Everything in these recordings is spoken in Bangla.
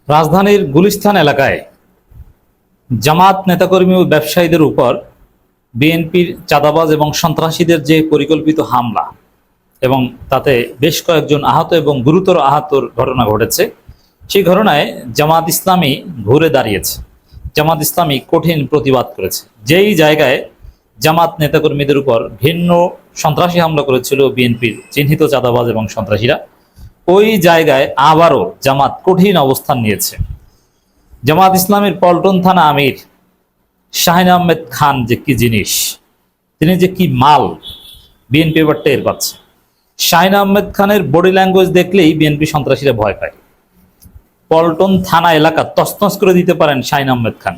রাজধানীর গুলিস্তান এলাকায় জামাত নেতাকর্মী ও ব্যবসায়ীদের উপর বিএনপির চাঁদাবাজ এবং সন্ত্রাসীদের যে পরিকল্পিত হামলা এবং তাতে বেশ কয়েকজন আহত এবং গুরুতর আহতর ঘটনা ঘটেছে, সেই ঘটনায় জামাত ইসলামী ঘুরে দাঁড়িয়েছে। জামাত ইসলামী কঠিন প্রতিবাদ করেছে। যেই জায়গায় জামাত নেতাকর্মীদের উপর ভিন্ন সন্ত্রাসী হামলা করেছিল বিএনপির চিহ্নিত চাঁদাবাজ এবং সন্ত্রাসীরা, ওই জায়গায় আবারও জামাত কঠিন অবস্থান নিয়েছে। জামাত ইসলামের পল্টন থানা আমির শাহিন আহমেদ খান যে কি জিনিস, তিনি যে কি মাল, বিএনপি এবার টের পাচ্ছে। শাহিন আহমেদ খানের বডি ল্যাঙ্গুয়েজ দেখলেই বিএনপি সন্ত্রাসীরা ভয় পায়। পল্টন থানা এলাকা তছনছ করে দিতে পারেন শাহিন আহমেদ খান,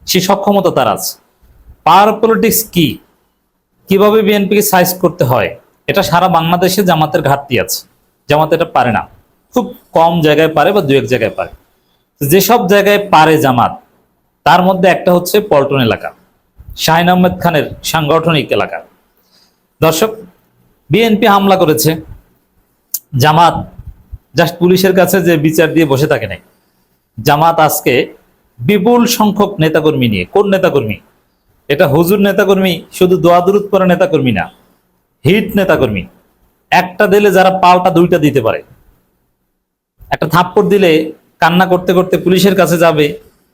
সে সক্ষমতা তার আছে। পাওয়ার পলিটিক্স কি, কিভাবে বিএনপিকে সাইজ করতে হয়, এটা সারা বাংলাদেশে জামাতের ঘাটতি আছে। জামাত এটা পারে না, খুব কম জায়গায় পারে বা দু এক জায়গায় পারে। যেসব জায়গায় পারে জামাত, তার মধ্যে একটা হচ্ছে পল্টন এলাকা, শাহিন আহমেদ খানের সাংগঠনিক এলাকা। দর্শক, বিএনপি হামলা করেছে, জামাত জাস্ট পুলিশের কাছে যে বিচার দিয়ে বসে থাকে নাই। জামাত আজকে বিপুল সংখ্যক নেতাকর্মী নিয়ে, কোন নেতাকর্মী, এটা হুজুর নেতাকর্মী, শুধু দোয়া দুরুদ পড়া নেতাকর্মী না, হিট নেতাকর্মী। একটা দিলে যারা পাল্টা দুইটা দিতে পারে, একটা থাপ্পড় দিলে কান্না করতে করতে পুলিশের কাছে যাবে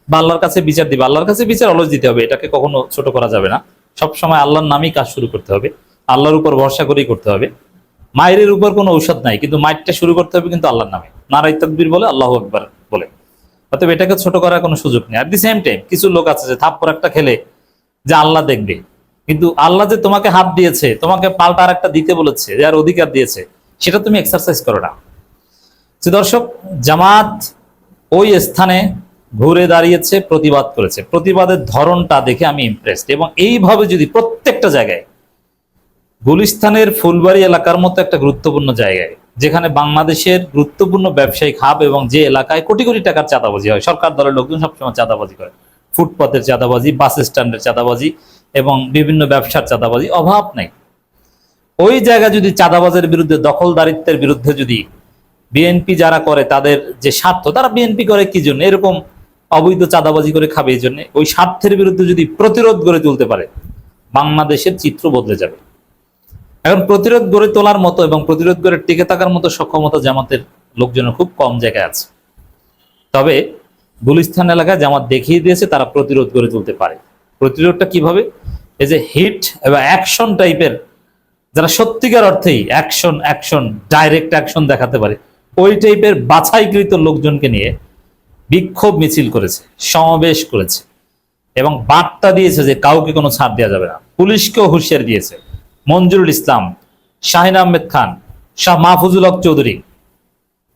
বা আল্লাহর কাছে বিচার দিবে। আল্লাহর কাছে বিচার অলওয়েজ দিতে হবে, এটাকে কখনো ছোট করা যাবে না। সবসময় আল্লাহর নামেই কাজ শুরু করতে হবে, আল্লাহর উপর ভরসা করেই করতে হবে। মায়ের উপর কোনো ঔষধ নাই, কিন্তু মায়েরটা শুরু করতে হবে কিন্তু আল্লাহর নামে, নারাই তাকবীর বলে, আল্লাহু আকবার বলে। অতএব এটাকে ছোট করার কোনো সুযোগ নেই। অ্যাট দি সেম টাইম কিছু লোক আছে যে থাপ্পড় একটা খেলে যে আল্লাহ দেখবে, কিন্তু আল্লাহ যে তোমাকে হাত দিয়েছে, তোমাকে পাল্টা আর একটা দিতে বলেছে, যার অধিকার দিয়েছে, সেটা তুমি এক্সারসাইজ করো না। দর্শক, জামাত ওই স্থানে ঘুরে দাঁড়িয়েছে, প্রতিবাদ করেছে। প্রতিবাদের ধরনটা দেখে আমি ইমপ্রেসড। এবং এইভাবে যদি প্রত্যেকটা জায়গায়, গুলিস্তানের ফুলবাড়ি এলাকার মতো একটা গুরুত্বপূর্ণ জায়গায়, যেখানে বাংলাদেশের গুরুত্বপূর্ণ ব্যবসায়িক হাব এবং যে এলাকায় কোটি কোটি টাকার চাঁদাবাজি হয়, সরকার দলের লোকজন সবসময় চাঁদাবাজি করে, ফুটপাতের চাঁদাবাজি, বাস স্ট্যান্ডের চাঁদাবাজি এবং বিভিন্ন ব্যবসার চাঁদাবাজি, অভাব নেই। ওই জায়গায় যদি চাঁদাবাজের বিরুদ্ধে, দখলদারিত্বের বিরুদ্ধে যদি বিএনপি যারা করে, তাদের যে স্বার্থ, তারা বিএনপি করে কি জন্য, এরকম অবৈধ চাঁদাবাজি করে খাবে এই জন্য, ওই স্বার্থের বিরুদ্ধে যদি প্রতিরোধ গড়ে তুলতে পারে, বাংলাদেশের চিত্র বদলে যাবে। এখন প্রতিরোধ গড়ে তোলার মতো এবং প্রতিরোধ গড়ে টিকে থাকার মতো সক্ষমতা জামাতের লোকজনের খুব কম জায়গায় আছে। তবে গুলিস্তান এলাকায় জামাত দেখিয়ে দিয়েছে তারা প্রতিরোধ গড়ে তুলতে পারে। প্রতিরোধটা কিভাবে? এই যে হিট এবং অ্যাকশন টাইপের, যারা সত্যিকার অর্থেই অ্যাকশন অ্যাকশন ডাইরেক্ট অ্যাকশন দেখাতে পারে, ওই টাইপের বাছাইকৃত লোকজনকে নিয়ে বিক্ষোভ মিছিল করেছে, সমাবেশ করেছে এবং বার্তা দিয়েছে যে কাউকে কোনো ছাড় দেওয়া যাবে না। পুলিশকেও হুঁশিয়ার দিয়েছে। মঞ্জুরুল ইসলাম, শাহিন আহমেদ খান, শাহ মাহফুজুল হক চৌধুরী,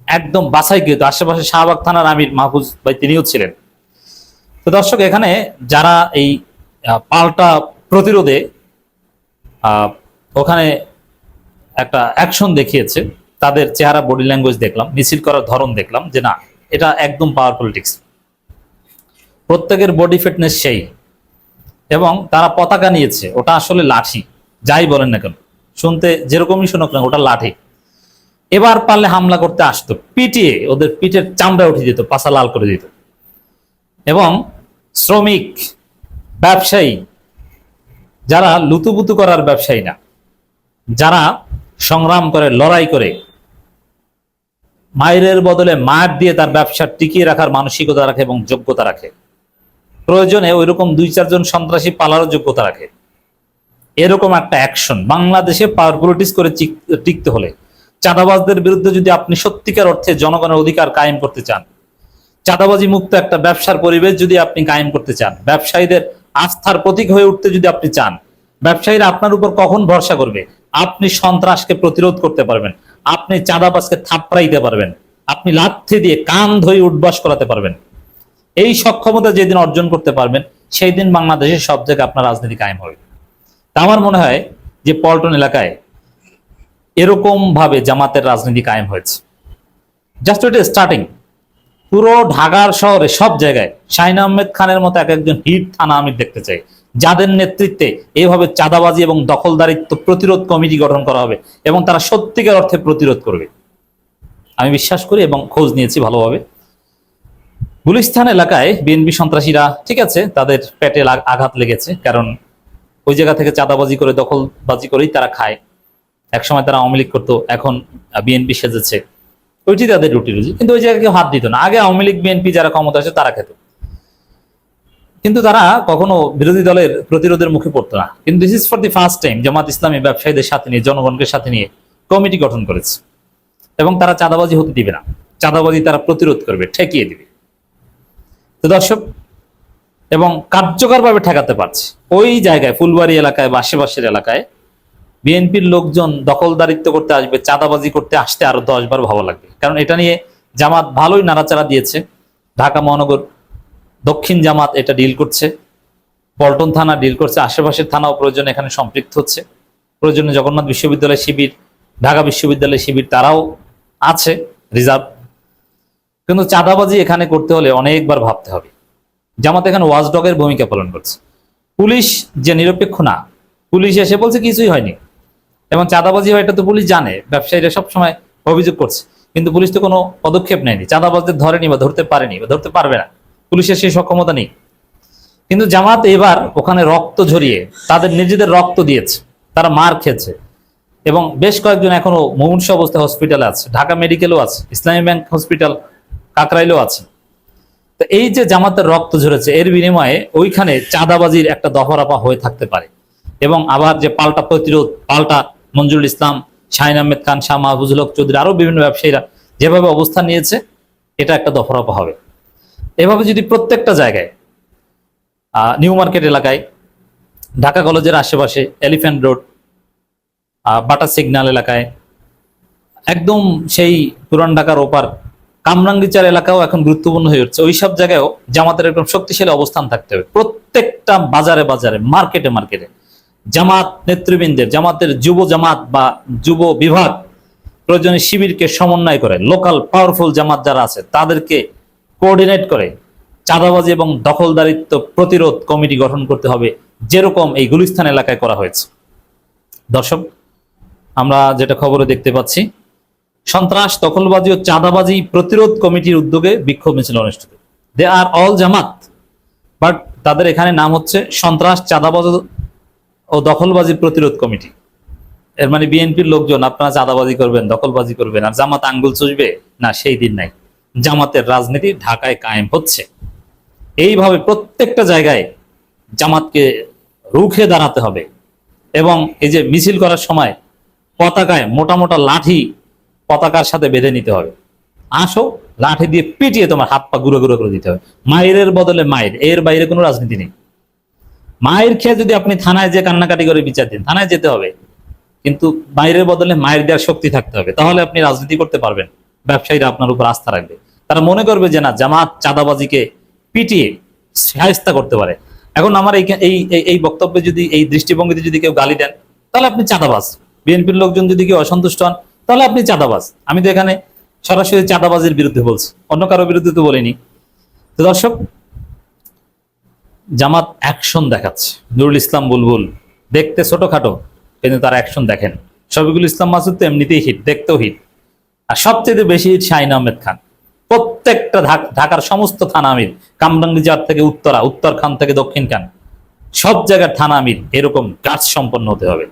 একদম বাছাইকৃত। আশেপাশে শাহবাগ থানার আমির মাহফুজ ভাই, তিনিও ছিলেন। তো দর্শক, এখানে যারা এই পাল্টা প্রতিরোধে ওখানে একটা অ্যাকশন দেখিয়েছে, তাদের চেহারা, বডি ল্যাঙ্গুয়েজ দেখলাম, মিছিল করার ধরন দেখলাম, যে না, এটা একদম পাওয়ার পলিটিক্স। প্রত্যেকের বডি ফিটনেস সেই, এবং তারা পতাকা নিয়েছে, ওটা আসলে লাঠি, যাই বলেন না কেন, শুনতে যেরকমই শুনুক না, ওটা লাঠি। এবার পারলে হামলা করতে আসতো, পিটিয়ে ওদের পিঠের চামড়া উঠে যেত, পাছা লাল করে দিত। এবং শ্রমিক, ব্যবসায়ী, যারা লুতুপুতু করার ব্যবসায়ী না, যারা সংগ্রাম করে, লড়াই করে, মায়ের বদলে মার দিয়ে তার ব্যবসা টিকিয়ে রাখার মানসিকতা রাখে এবং যোগ্যতা রাখে, প্রয়োজনে ওইরকম 2-4 জন সন্ত্রাসী পালারও যোগ্যতা রাখে, এরকম একটা অ্যাকশন বাংলাদেশে পাওয়ার পলিটিক্স করে টিকতে হলে, চাঁদাবাজদের বিরুদ্ধে যদি আপনি সত্যিকার অর্থে জনগণের অধিকার কায়েম করতে চান, চাঁদাবাজি মুক্ত একটা ব্যবসার পরিবেশ যদি আপনি কায়েম করতে চান, ব্যবসায়ীদের আস্থার প্রতীক হয়ে উঠতে যদি আপনি চান, ব্যবসায়ীরা আপনার উপর কখন ভরসা করবে? আপনি সন্ত্রাসকে প্রতিরোধ করতে পারবেন, আপনি চাঁদাবাজকে থাপড়াইতে পারবেন, আপনি লাথি দিয়ে কান ধরে উঠবাস করাতে পারবেন। এই সক্ষমতা যেদিন অর্জন করতে পারবেন, সেই দিন বাংলাদেশের সব জায়গায় আপনার রাজনীতি কায়েম হবে। তা আমার মনে হয় যে পল্টন এলাকায় এরকম ভাবে জামাতের রাজনীতি কায়েম হয়েছে। জাস্ট এটা স্টার্টিং। পুরো ঢাকার শহরে সব জায়গায় শাহিন আহমেদ খানের মতো এক একজন হিট থানা আমি দেখতে চাই, যাদের নেতৃত্বে এইভাবে চাঁদাবাজি এবং দখলদারিত্ব প্রতিরোধ কমিটি গঠন করা হবে এবং তারা সত্যিকার অর্থে প্রতিরোধ করবে। আমি বিশ্বাস করি এবং খোঁজ নিয়েছি ভালোভাবে। গুলিস্তান এলাকায় বিএনপি সন্ত্রাসীরা, ঠিক আছে, তাদের পেটে আঘাত লেগেছে, কারণ ওই জায়গা থেকে চাঁদাবাজি করে, দখলবাজি করেই তারা খায়। একসময় তারা আওয়ামী লীগ করতো, এখন বিএনপি সেজেছে, ওইটি তাদের রুটি রুজি। কিন্তু ওই জায়গায় কেউ হাত দিত না। আগে আওয়ামী লীগ বিএনপি যারা ক্ষমতা আছে তারা খেত, কিন্তু তারা কখনো বিরোধী দলের প্রতিরোধের মুখে পড়তো না। কিন্তু this is for the first time Jamaat Islami ব্যবসায়ীদের সাথে নিয়ে, জনগণকে সাথে নিয়ে কমিটি গঠন করেছে, এবং তারা চাঁদাবাজি হতে দিবে না। চাঁদাবাজি তারা প্রতিরোধ করবে, ঠেকিয়ে দিবে। তো দর্শক, এবং কার্যকরভাবে ঠেকাতে পারছে। ওই জায়গায় ফুলবাড়ি এলাকায় বা আশেপাশের এলাকায় বিএনপির লোকজন দখলদারিত্ব করতে আসবে, চাঁদাবাজি করতে আসতে আরো 10 বার ভালো লাগবে, কারণ এটা নিয়ে জামাত ভালোই নাড়াচাড়া দিয়েছে। ঢাকা মহানগর দক্ষিণ জামাত এটা ডিল করছে, পল্টন থানা ডিল করছে, আশেপাশের থানাও প্রয়োজনে এখানে সম্পৃক্ত হচ্ছে। প্রয়োজনে জগন্নাথ বিশ্ববিদ্যালয় শিবির, ঢাকা বিশ্ববিদ্যালয় শিবির তারাও আছে রিজার্ভ। কিন্তু চাঁদাবাজি এখানে করতে হলে অনেকবার ভাবতে হবে। জামাত এখানে ওয়াচডগের ভূমিকা পালন করছে। পুলিশ যে নিরপেক্ষ না, পুলিশ এসে বলছে কিছুই হয়নি, এবং চাঁদাবাজি হয় এটা তো পুলিশ জানে, ব্যবসায়ীরা সবসময় অভিযোগ করছে, কিন্তু পুলিশ তো কোনো পদক্ষেপ নেয়নি, চাঁদাবাজদের ধরেনি বা ধরতে পারেনি বা ধরতে পারবে না, পুলিশের সেই সক্ষমতা নেই। কিন্তু জামাত এবার ওখানে রক্ত ঝরিয়ে, তাদের নিজেদের রক্ত দিয়েছে, তারা মার খেয়েছে, এবং বেশ কয়েকজন এখনো মুমূর্ষু অবস্থায় হসপিটালে আছে, ঢাকা মেডিকেলও আছে, ইসলামী ব্যাংক হসপিটাল কাকরাইলেও আছে। তো এই যে জামাতের রক্ত ঝরেছে, এর বিনিময়ে ওইখানে চাঁদাবাজির একটা দফারফা হয়ে থাকতে পারে। এবং আবার যে পাল্টা প্রতিরোধ, পাল্টা মঞ্জুরুল ইসলাম, শাহিন আহমেদ খান, শাহ মাহফুজুল হক চৌধুরী, আরো বিভিন্ন ব্যবসায়ীরা যেভাবে অবস্থান নিয়েছে, এটা একটা দফারফা হবে। এভাবে যদি প্রত্যেকটা জায়গায়, নিউ মার্কেট এলাকায়, ঢাকা কলেজের আশেপাশে, এলিফ্যান্ট রোড, বাটা সিগন্যাল এলাকায়, একদম সেই পুরান ঢাকার ওপার কামরাঙ্গীচার এলাকাও এখন গুরুত্বপূর্ণ হয়ে উঠছে। ওইসব জায়গায়ও জামাতের একদম শক্তিশালী অবস্থান থাকতে হবে। প্রত্যেকটা বাজারে বাজারে, মার্কেটে মার্কেটে জামাত নেতৃবৃন্দের, জামাতের যুব জামাত বা যুব বিভাগ প্রয়োজনে শিবিরকে সমন্বয় করে, লোকাল পাওয়ারফুল জামাত যারা আছে তাদেরকে কোঅর্ডিনেট করে চাঁদাবাজি এবং দখলদারিত্ব প্রতিরোধ কমিটি গঠন করতে হবে, যেরকম এই গুলিস্তান এলাকায় করা হয়েছে। দর্শক, আমরা যেটা খবরে দেখতে পাচ্ছি, সন্ত্রাস, দখলবাজি ও চাঁদাবাজি প্রতিরোধ কমিটির উদ্যোগে বিক্ষোভ মিছিল অনুষ্ঠিত। দে আর অল জামাত, বাট তাদের এখানে নাম হচ্ছে সন্ত্রাস, চাঁদাবাজ ও দখলবাজি প্রতিরোধ কমিটি। এর মানে বিএনপির লোকজন আপনারা চাঁদাবাজি করবেন, দখলবাজি করবেন, আর জামাত আঙ্গুল চুষবে না, সেই দিন নাই। জামাতের রাজনীতি ঢাকায় কায়েম হচ্ছে। এইভাবে প্রত্যেকটা জায়গায় জামাতকে রুখে দাঁড়াতে হবে। এবং এই যে মিছিল করার সময় পতাকায় মোটা মোটা লাঠি পতাকার সাথে বেঁধে নিতে হবে। আসো, লাঠি দিয়ে পিটিয়ে তোমার হাত পা গুঁড়ো গুঁড়ো করে দিতে হবে। মায়ের বদলে মায়ের, এর বাইরে কোনো রাজনীতি নেই। মায়ের খেয়ে যদি আপনি থানায় যে কান্নাকাটি করে বিচার দিন, থানায় যেতে হবে, কিন্তু মায়ের বদলে মায়ের দেওয়ার শক্তি থাকতে হবে, তাহলে আপনি রাজনীতি করতে পারবেন। ব্যবসায়ীরা আপনার উপর আস্থা রাখবে, তারা মনে করবে যে না, জামাত চাঁদাবাজিকে পিটিয়ে শায়েস্তা করতে পারে। এখন আমার এই বক্তব্যে যদি, এই দৃষ্টিভঙ্গিতে যদি কেউ গালি দেন, তাহলে আপনি চাঁদাবাজ। বিএনপির লোকজন যদি কেউ অসন্তুষ্ট হন, তাহলে আপনি চাঁদাবাজ। আমি তো এখানে সরাসরি চাঁদাবাজের বিরুদ্ধে বলছি, অন্য কারো বিরুদ্ধে তো বলিনি। তো দর্শক, জামাত অ্যাকশন দেখাচ্ছে। নুরুল ইসলাম বুলবুল দেখতে ছোটখাটো, কিন্তু তার অ্যাকশন দেখেন। শফিকুল ইসলাম মাসুদ তো এমনিতেই হিট, দেখতেও হিট। আর সবচেয়ে বেশি হিট শাহিন আহমেদ খান। প্রত্যেকটা ঢাকার সমস্ত থানা আমির, কামরাঙ্গীরচর থেকে উত্তরা, উত্তরখান থেকে দক্ষিণ খান, সব জায়গার থানা আমির এরকম গাছ সম্পন্ন হতে হবে।